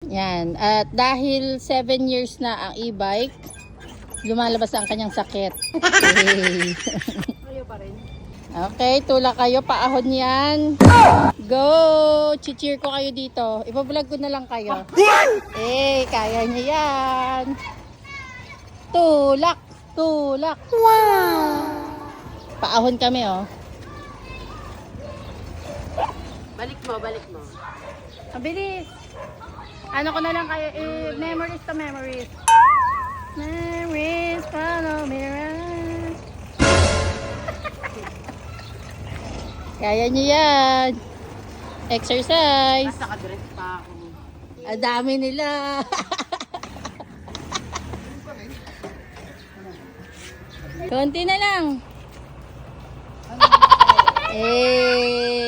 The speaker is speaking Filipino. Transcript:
Yan. At dahil 7 years na ang e-bike, lumalabas ang kanyang sakit. Okay. Kayo pa rin. Okay, tulak kayo. Paahon yan. Go! Cheer ko kayo dito. Ipa-vlog ko na lang kayo. Eh, kaya niya yan. Tulak! Tulak! Wow! Paahon kami, oh. Balik mo, balik mo. Mabilis! Ano ko na lang kayo, memories to memories. Memories, follow me around. Kaya niyo yan. Exercise. Tapos nakadress pa ako. Ang dami nila. Konti na lang. Eh.